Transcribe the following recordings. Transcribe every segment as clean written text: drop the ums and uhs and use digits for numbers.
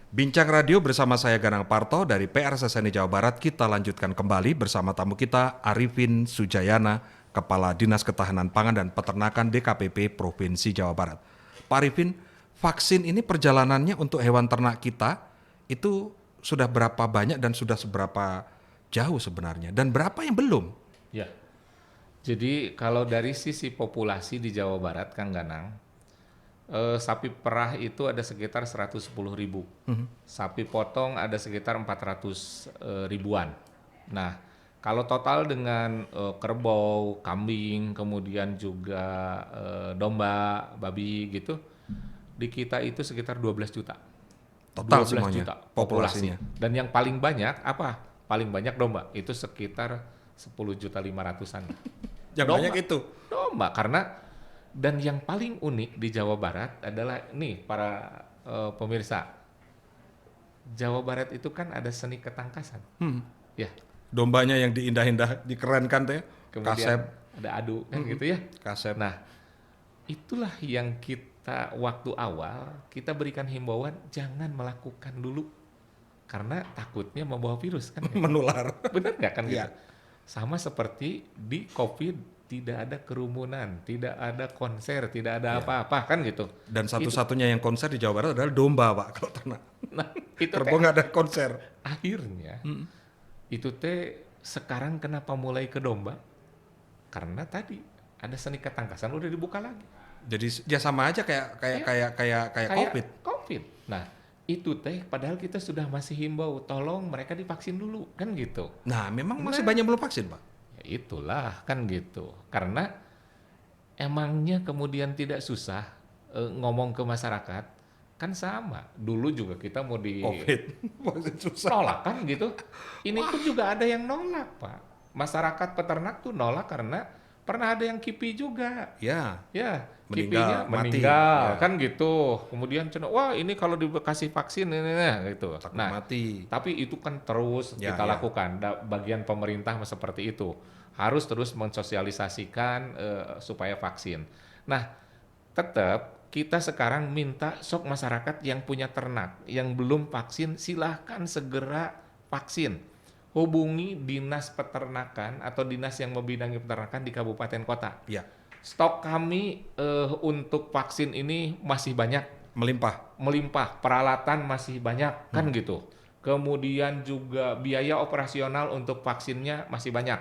Bincang Radio bersama saya Ganang Parto dari PRSSNI Jawa Barat. Kita lanjutkan kembali bersama tamu kita Arifin Sujayana, Kepala Dinas Ketahanan Pangan dan Peternakan DKPP Provinsi Jawa Barat. Pak Arifin, vaksin ini perjalanannya untuk hewan ternak kita itu sudah berapa banyak dan sudah seberapa jauh sebenarnya, dan berapa yang belum? Ya, jadi kalau dari sisi populasi di Jawa Barat, Kang Ganang, sapi perah itu ada sekitar 110.000, sapi potong ada sekitar 400 ribuan. Nah, kalau total dengan kerbau, kambing, kemudian juga domba, babi gitu, di kita itu sekitar 12 juta. Total 12 semuanya, juta populasinya. Dan yang paling banyak apa? Paling banyak domba, itu sekitar 10.500.000-an. Yang Domba. banyak itu. Domba, karena dan yang paling unik di Jawa Barat adalah nih para pemirsa. Jawa Barat itu kan ada seni ketangkasan. Ya, Dombanya yang diindah-indah, dikerenkan tuh ya. kemudian Kasep, ada adu kan gitu ya. kasep. Nah, itulah yang kita waktu awal kita berikan himbauan jangan melakukan dulu karena takutnya membawa virus kan. Menular. Benar nggak kan gitu? Iya. Sama seperti di COVID tidak ada kerumunan, tidak ada konser, tidak ada apa-apa kan gitu. Dan satu-satunya yang konser di Jawa Barat adalah domba, Pak, kalau ternak. Nah, itu Kerbau nggak ada konser. akhirnya itu teh sekarang kenapa mulai ke domba? Karena tadi ada seni ketangkasan udah dibuka lagi. Jadi ya sama aja kayak COVID. COVID. Nah, itu teh padahal kita sudah masih himbau tolong mereka divaksin dulu kan gitu. Nah, memang masih banyak belum vaksin, Pak. Ya itulah kan gitu. Karena emangnya kemudian tidak susah ngomong ke masyarakat kan sama. Dulu juga kita mau di COVID. Masih susah. nolak kan gitu. Ini pun juga ada yang nolak, Pak. Masyarakat peternak tuh nolak karena pernah ada yang kipi juga. Ya, Ya, Meninggal, kipinya mati. meninggal Ya. kan gitu. Kemudian cina, wah ini kalau dikasih vaksin ini gitu. takut Nah, mati. tapi itu kan terus Ya, kita ya. lakukan. Bagian pemerintah seperti itu harus terus mensosialisasikan supaya vaksin. Nah, tetap kita sekarang minta sok masyarakat yang punya ternak yang belum vaksin silahkan segera vaksin. Hubungi dinas peternakan atau dinas yang membidangi peternakan di kabupaten kota. Ya, Stok kami untuk vaksin ini masih banyak, melimpah. peralatan masih banyak kan gitu. Kemudian juga biaya operasional untuk vaksinnya masih banyak.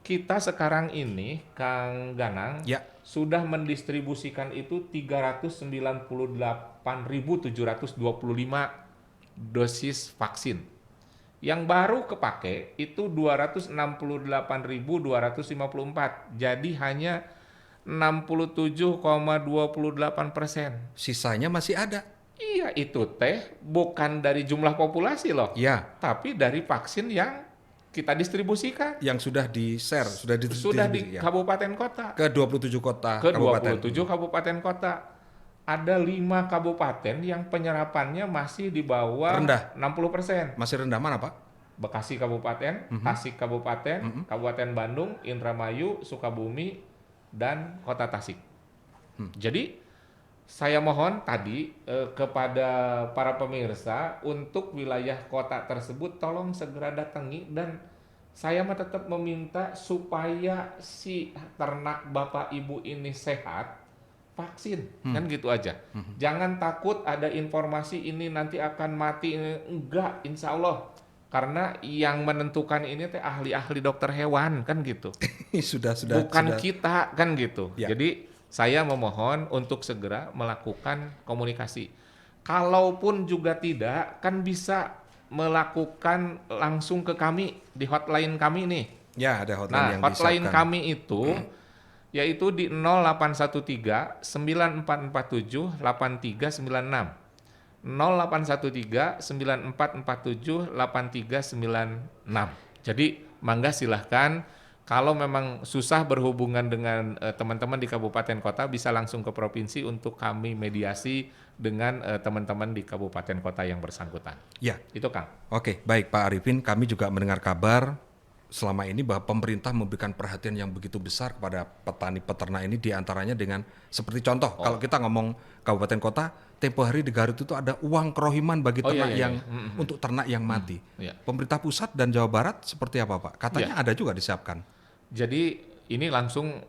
Kita sekarang ini Kang Ganang Ya, sudah mendistribusikan itu 398.725 dosis vaksin. Yang baru kepake itu 268.254. Jadi hanya 67,28%. sisanya masih ada. Iya, itu teh bukan dari jumlah populasi loh, Ya, tapi dari vaksin yang kita distribusikan. yang sudah di-share, sudah Sudah di ya. kabupaten kota. Ke 27 kota Ke kabupaten. 27 kabupaten kota. Ada 5 kabupaten yang penyerapannya masih di bawah Rendah. 60%. Masih rendah mana, Pak? Bekasi Kabupaten, Tasik Kabupaten, Kabupaten Bandung, Indramayu, Sukabumi, dan Kota Tasik. Jadi saya mohon tadi kepada para pemirsa untuk wilayah kota tersebut tolong segera datangi dan saya mah tetap meminta supaya si ternak Bapak Ibu ini sehat vaksin kan gitu aja. Jangan takut ada informasi ini nanti akan mati enggak insya Allah karena yang menentukan ini teh ahli-ahli dokter hewan kan gitu. sudah Bukan kita kan gitu. Ya. Jadi saya memohon untuk segera melakukan komunikasi. Kalaupun juga tidak, kan bisa melakukan langsung ke kami di hotline kami nih. Ya, ada hotline Nah, yang hotline disiapkan. kami itu yaitu di 0813 9447 8396. 0813 9447 8396. Jadi mangga silahkan kalau memang susah berhubungan dengan teman-teman di kabupaten kota bisa langsung ke provinsi untuk kami mediasi dengan teman-teman di kabupaten kota yang bersangkutan. Ya, Itu Kang. oke, baik Pak Arifin, kami juga mendengar kabar selama ini bahwa pemerintah memberikan perhatian yang begitu besar kepada petani peternak ini, diantaranya dengan seperti contoh kalau kita ngomong kabupaten kota, tempo hari di Garut itu ada uang kerohiman bagi Oh, iya, ternak iya, yang iya. untuk ternak yang mati. Iya. Pemerintah pusat dan Jawa Barat seperti apa Pak? Katanya ada juga disiapkan. Jadi ini langsung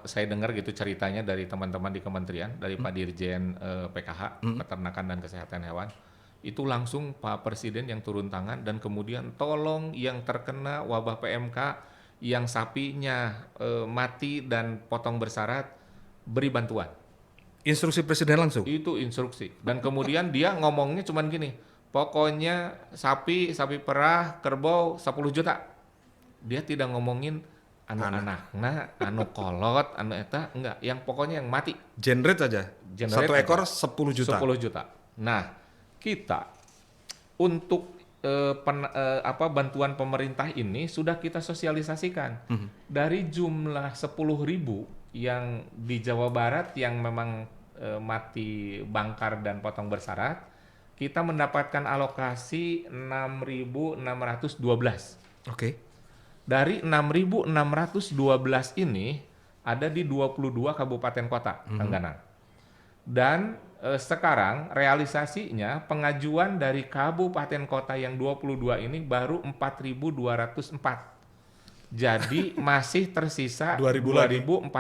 saya dengar gitu ceritanya dari teman-teman di kementerian, dari Pak Dirjen PKH, Peternakan dan Kesehatan Hewan. Itu langsung Pak Presiden yang turun tangan dan kemudian tolong yang terkena wabah PMK, yang sapinya mati dan potong bersyarat, beri bantuan. Instruksi Presiden langsung. Itu instruksi. Dan kemudian dia ngomongnya cuman gini, pokoknya sapi perah, kerbau 10 juta. Dia tidak ngomongin anak-anaknya, anu kolot, anu eta, enggak. Yang pokoknya yang mati. Generate aja. Generate Satu aja. ekor 10 juta. 10 juta. Nah, kita untuk bantuan pemerintah ini sudah kita sosialisasikan. Dari jumlah 10.000 yang di Jawa Barat yang memang mati bangkar dan potong bersyarat, kita mendapatkan alokasi 6.612. Oke. Dari 6.612 ini ada di 22 kabupaten kota Tangganang. Dan sekarang realisasinya pengajuan dari kabupaten kota yang 22 ini baru 4.204. Jadi masih tersisa 2.408.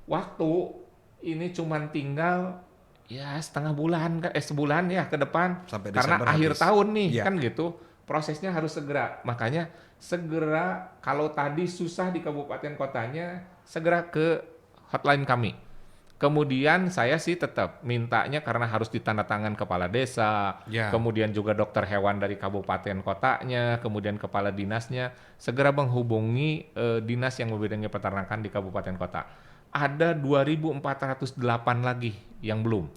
Waktu ini cuman tinggal ya setengah bulan, sebulan ya ke depan. Sampai karena Desember akhir habis. tahun nih Ya. kan gitu. Prosesnya harus segera. Makanya segera, kalau tadi susah di kabupaten kotanya, segera ke hotline kami. Kemudian saya sih tetap mintanya karena harus ditandatangan kepala desa, Ya. kemudian juga dokter hewan dari kabupaten kotanya, kemudian kepala dinasnya, segera menghubungi dinas yang membidangi peternakan di kabupaten kota. Ada 2.408 lagi yang belum.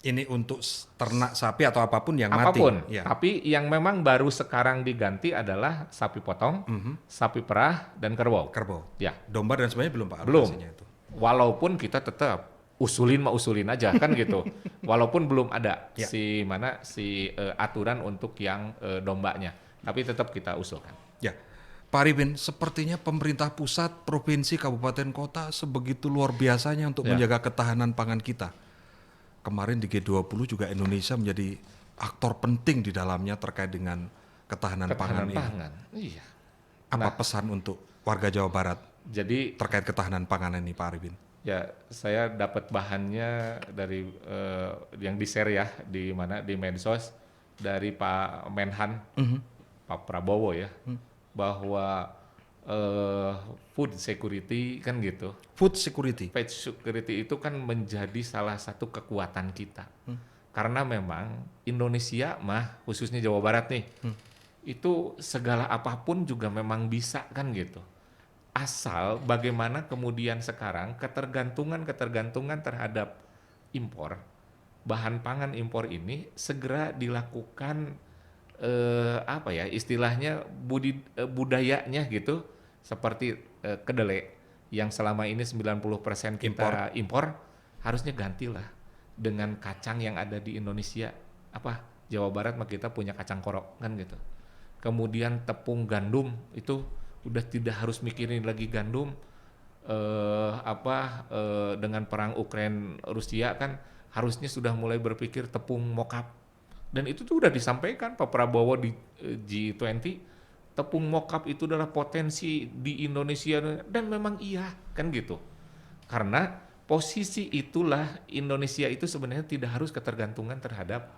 Ini untuk ternak sapi atau apapun yang Apapun, mati. Ya. tapi yang memang baru sekarang diganti adalah sapi potong, sapi perah, dan kerbau. Kerbau. Ya, Domba dan sebagainya belum Pak belum. alokasinya itu. Walaupun kita tetap usulin aja kan gitu. Walaupun belum ada Ya. si aturan untuk yang dombanya, tapi tetap kita usulkan. Ya. Pak Arifin, sepertinya pemerintah pusat, provinsi, kabupaten, kota sebegitu luar biasanya untuk Ya. menjaga ketahanan pangan kita. Kemarin di G20 juga Indonesia menjadi aktor penting di dalamnya terkait dengan ketahanan pangan ini. Pangan. Iya. Apa pesan untuk warga Jawa Barat Jadi terkait ketahanan pangan ini Pak Arifin? ya, saya dapat bahannya dari yang di-share ya di medsos dari Pak Menhan, Pak Prabowo ya, bahwa food security kan gitu. Food security. Food security itu kan menjadi salah satu kekuatan kita. Karena memang Indonesia mah khususnya Jawa Barat nih, itu segala apapun juga memang bisa kan gitu. Asal bagaimana kemudian sekarang ketergantungan terhadap impor, bahan pangan impor ini segera dilakukan istilahnya budayanya gitu, seperti kedelai yang selama ini 90% kita impor, harusnya gantilah dengan kacang yang ada di Indonesia. Jawa Barat mah kita punya kacang korok kan gitu. Kemudian tepung gandum itu udah tidak harus mikirin lagi gandum. Dengan perang Ukraina Rusia kan harusnya sudah mulai berpikir tepung mokap. Dan itu tuh udah disampaikan Pak Prabowo di G20, tepung mokap itu adalah potensi di Indonesia, dan memang iya kan gitu. Karena posisi itulah Indonesia itu sebenarnya tidak harus ketergantungan terhadap.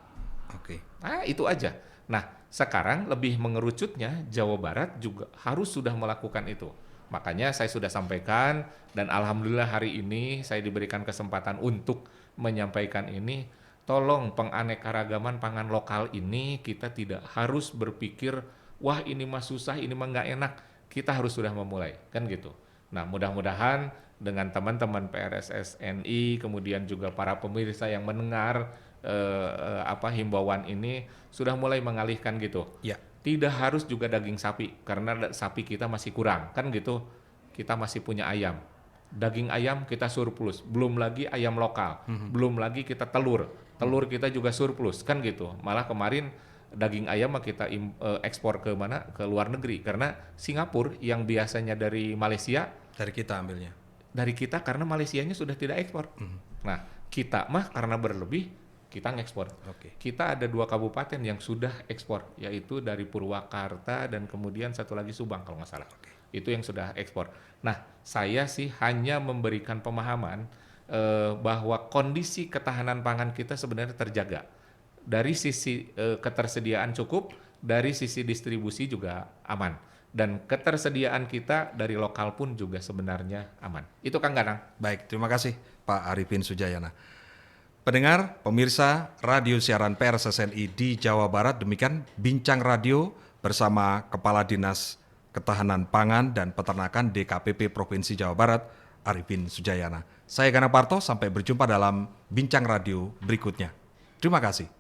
Oke. Nah, itu aja. Nah, sekarang lebih mengerucutnya Jawa Barat juga harus sudah melakukan itu. Makanya saya sudah sampaikan, dan alhamdulillah hari ini saya diberikan kesempatan untuk menyampaikan ini. Tolong penganekaragaman pangan lokal ini kita tidak harus berpikir, wah ini mah susah, ini mah nggak enak. Kita harus sudah memulai, kan gitu. Nah, mudah-mudahan dengan teman-teman PRSSNI, kemudian juga para pemirsa yang mendengar himbauan ini sudah mulai mengalihkan gitu. Ya. Tidak harus juga daging sapi, karena sapi kita masih kurang, kan gitu. Kita masih punya ayam. Daging ayam kita surplus, belum lagi ayam lokal, belum lagi kita telur kita juga surplus, kan gitu. Malah kemarin daging ayam mah kita ekspor ke mana? Ke luar negeri. Karena Singapura yang biasanya dari Malaysia, Dari kita ambilnya. dari kita karena Malaysianya sudah tidak ekspor. Nah, kita mah karena berlebih, kita ngekspor. Oke. Kita ada 2 kabupaten yang sudah ekspor, yaitu dari Purwakarta dan kemudian satu lagi Subang kalau nggak salah. Itu yang sudah ekspor. Nah, saya sih hanya memberikan pemahaman bahwa kondisi ketahanan pangan kita sebenarnya terjaga. Dari sisi ketersediaan cukup, dari sisi distribusi juga aman. Dan ketersediaan kita dari lokal pun juga sebenarnya aman. Itu Kang Ganang. Baik, terima kasih Pak Arifin Sujayana. Pendengar, pemirsa radio siaran pers SNI di Jawa Barat, demikian Bincang Radio bersama Kepala Dinas Ketahanan Pangan dan Peternakan DKPP Provinsi Jawa Barat, Arifin Sujayana. Saya Gana Parto, sampai berjumpa dalam Bincang Radio berikutnya. Terima kasih.